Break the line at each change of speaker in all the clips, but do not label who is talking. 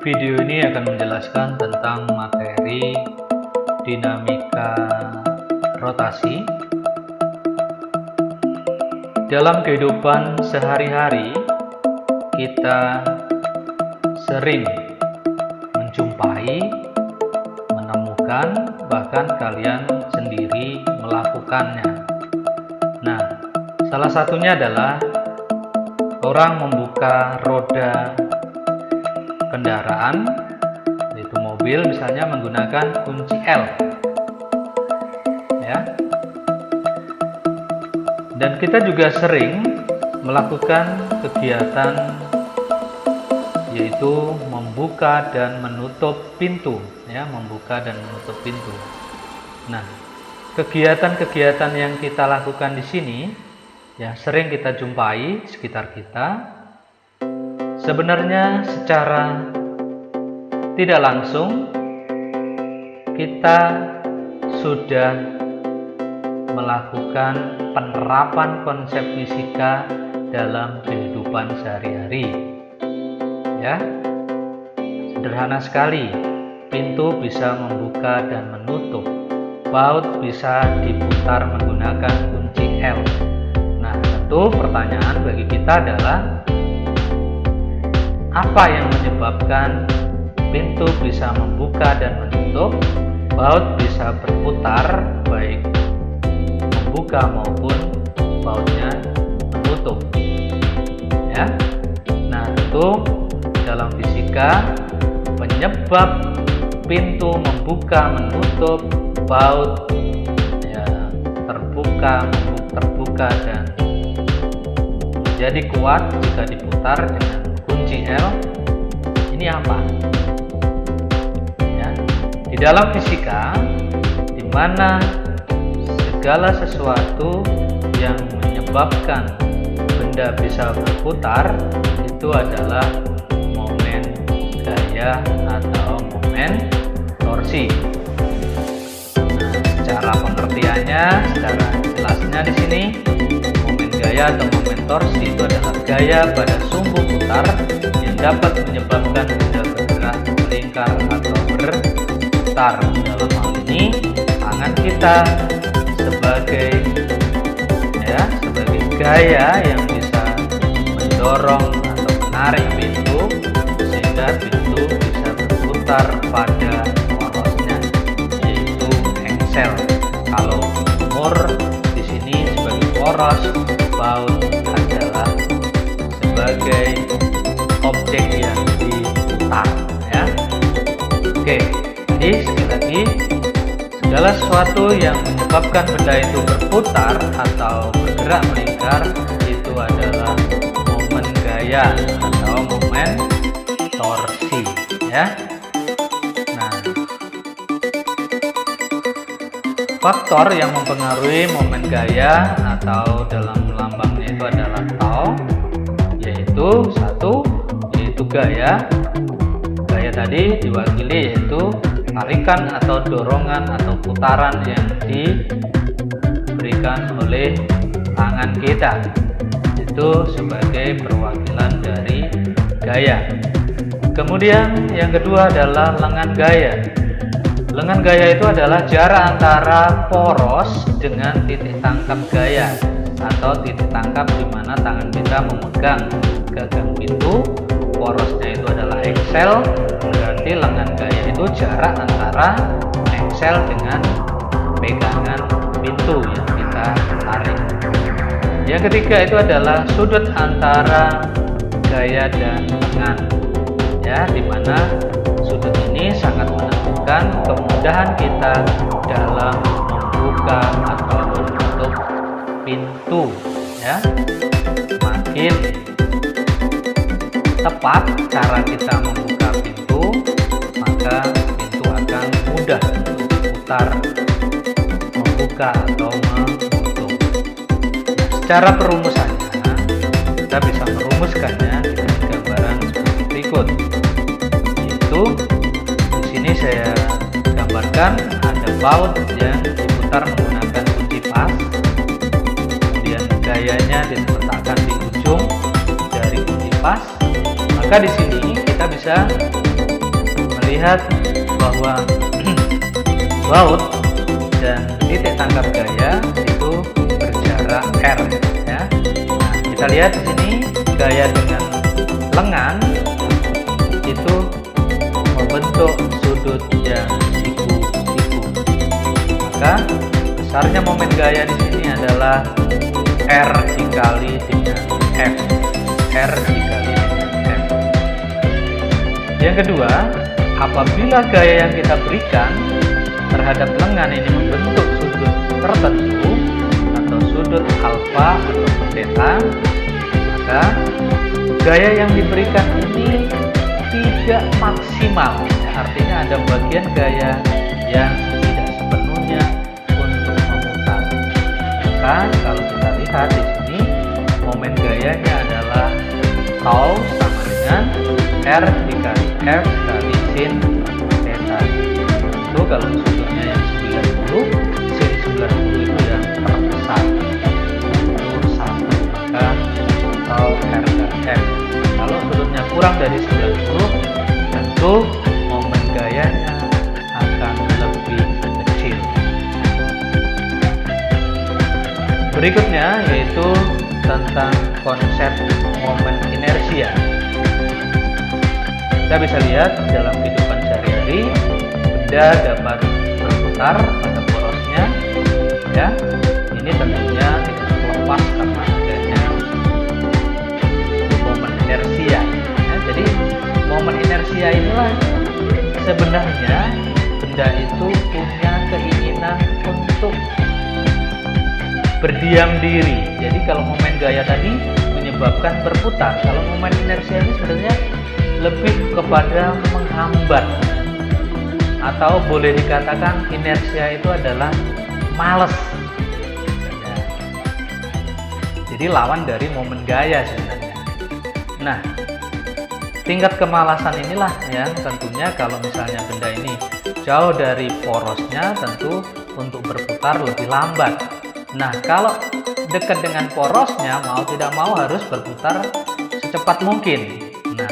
Video ini akan menjelaskan tentang materi dinamika rotasi. Dalam kehidupan sehari-hari, kita sering menjumpai, menemukan, bahkan kalian sendiri melakukannya. Nah, salah satunya adalah orang membuka roda kendaraan, yaitu mobil misalnya, menggunakan kunci L, ya. Dan kita juga sering melakukan kegiatan yaitu membuka dan menutup pintu, ya, membuka dan menutup pintu. Nah, kegiatan-kegiatan yang kita lakukan di sini, ya, sering kita jumpai di sekitar kita. Sebenarnya secara tidak langsung kita sudah melakukan penerapan konsep fisika dalam kehidupan sehari-hari. Ya, sederhana sekali. Pintu bisa membuka dan menutup. Baut bisa diputar menggunakan kunci L. Nah, tentu pertanyaan bagi kita adalah, apa yang menyebabkan pintu bisa membuka dan menutup, baut bisa berputar, baik membuka maupun bautnya menutup, ya. Nah, itu dalam fisika, penyebab pintu membuka menutup, baut, ya, terbuka dan menjadi kuat jika diputar dengan kunci L. Ini apa? Ya, di dalam fisika, di mana segala sesuatu yang menyebabkan benda bisa berputar itu adalah momen gaya atau momen torsi. Nah, secara pengertiannya, secara jelasnya di sini, momen gaya atau momen torsi itu adalah gaya pada sumbu putar yang dapat menyebabkan benda bergerak, melingkar atau berputar. Dalam hal ini, tangan kita sebagai gaya yang bisa mendorong atau menarik pintu sehingga pintu bisa berputar pada porosnya, yaitu engsel. Kalau sumur di sini sebagai poros, baut adalah sebagai objek yang diputar, ya. Oke, jadi sekali lagi, segala sesuatu yang menyebabkan benda itu berputar atau bergerak melingkar itu adalah momen gaya atau momen torsi, ya. Nah, faktor yang mempengaruhi momen gaya atau dalam lambangnya itu adalah tau, yaitu satu, yaitu gaya. Gaya tadi diwakili yaitu tarikan atau dorongan atau putaran yang diberikan oleh tangan kita. Itu sebagai perwakilan dari gaya. Kemudian yang kedua adalah lengan gaya. Lengan gaya itu adalah jarak antara poros dengan titik tangkap gaya, atau titik tangkap di mana tangan kita memegang gagang pintu. Porosnya itu adalah engsel, berarti lengan gaya itu jarak antara engsel dengan pegangan pintu yang kita tarik. Yang ketiga itu adalah sudut antara gaya dan lengan, ya, dimana sudut ini sangat menentukan kemudahan kita dalam membuka atau menutup pintu, ya. Makin tepat cara kita membuka pintu, maka pintu akan mudah untuk diputar, membuka atau menutup. Secara perumusannya, kita bisa merumuskannya dengan gambaran seperti berikut. Yaitu di sini saya gambarkan ada baut yang diputar menggunakan kunci pas, kemudian gayanya diletakkan di ujung dari kunci pas. Maka di sini kita bisa melihat bahwa baut dan titik tangkap gaya itu berjarak R ya. Nah, kita lihat di sini gaya dengan lengan itu membentuk sudut yang siku-siku. Maka besarnya momen gaya di sini adalah R dikali dengan F. R dikali dengan F. Yang kedua, apabila gaya yang kita berikan terhadap lengan ini membentuk sudut tertentu atau sudut alfa atau theta, maka gaya yang diberikan ini tidak maksimal. Artinya ada bagian gaya yang tidak sepenuhnya untuk memutar. Maka kalau kita lihat di sini momen gayanya adalah tau sama dengan R dikali F kali sin theta. Itu kalau sudutnya yang 90, sin 90 itu yang terbesar. Itu 1, maka tau R kali F. Kalau sudutnya kurang dari 90, tentu momen gayanya akan lebih kecil. Berikutnya yaitu tentang konsep momen inersia. Kita bisa lihat dalam kehidupan sehari-hari, benda dapat berputar pada porosnya ya. Ini tentunya tidak terlepas karena adanya momen inersia ya. Jadi momen inersia inilah sebenarnya benda itu punya keinginan untuk berdiam diri. Jadi kalau momen gaya tadi menyebabkan berputar, kalau momen inersia ini sebenarnya lebih kepada menghambat, atau boleh dikatakan inersia itu adalah males ya. Jadi lawan dari momen gaya sebenarnya. Nah, tingkat kemalasan inilah yang tentunya kalau misalnya benda ini jauh dari porosnya, tentu untuk berputar lebih lambat. Nah, kalau dekat dengan porosnya, mau tidak mau harus berputar secepat mungkin. Nah,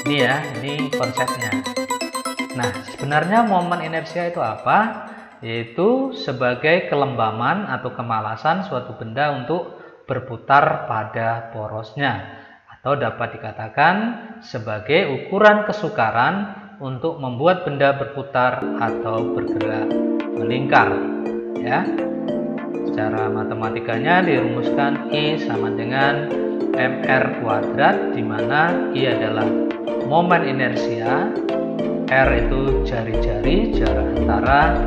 ini ya, ini konsepnya. Nah, sebenarnya momen inersia itu apa? Yaitu sebagai kelembaman atau kemalasan suatu benda untuk berputar pada porosnya, atau dapat dikatakan sebagai ukuran kesukaran untuk membuat benda berputar atau bergerak melingkar ya. Secara matematikanya dirumuskan I sama dengan mr kuadrat, di mana I adalah momen inersia, R itu jari-jari, jarak antara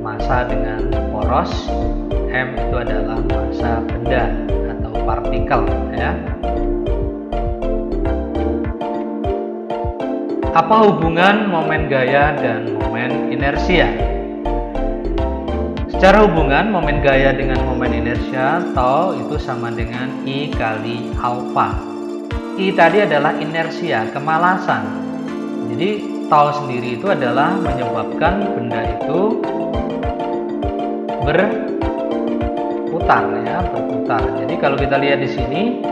massa dengan poros, M itu adalah massa benda atau partikel ya. Apa hubungan momen gaya dan momen inersia? Secara hubungan momen gaya dengan momen inersia, tau itu sama dengan I kali alfa. I tadi adalah inersia, kemalasan. Jadi tau sendiri itu adalah menyebabkan benda itu berputar ya, berputar. Jadi kalau kita lihat di sini,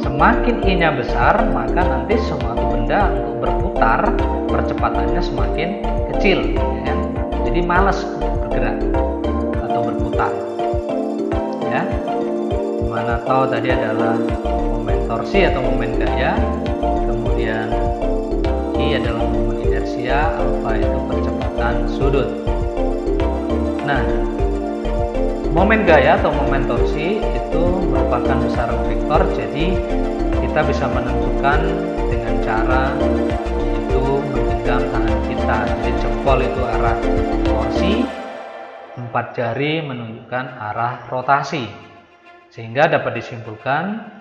semakin I-nya besar, maka nanti suatu benda untuk berputar percepatannya semakin kecil ya. Jadi malas bergerak atau berputar ya. Dimana tau tadi adalah momen torsi atau momen gaya, kemudian I adalah momen inersia, alfa itu percepatan sudut. Nah, momen gaya atau momen torsi itu merupakan besaran vektor, jadi kita bisa menentukan dengan cara yaitu menggenggam tangan kita. Jadi jempol itu arah torsi, 4 jari menunjukkan arah rotasi, sehingga dapat disimpulkan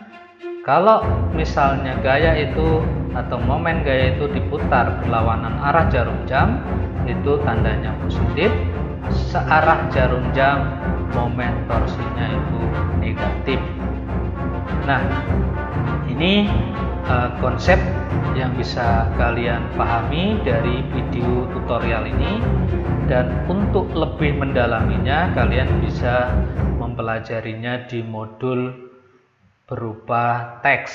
kalau misalnya gaya itu atau momen gaya itu diputar berlawanan arah jarum jam, itu tandanya positif. Searah jarum jam, momen torsinya itu negatif. Nah, ini konsep yang bisa kalian pahami dari video tutorial ini, dan untuk lebih mendalaminya kalian bisa mempelajarinya di modul berupa teks.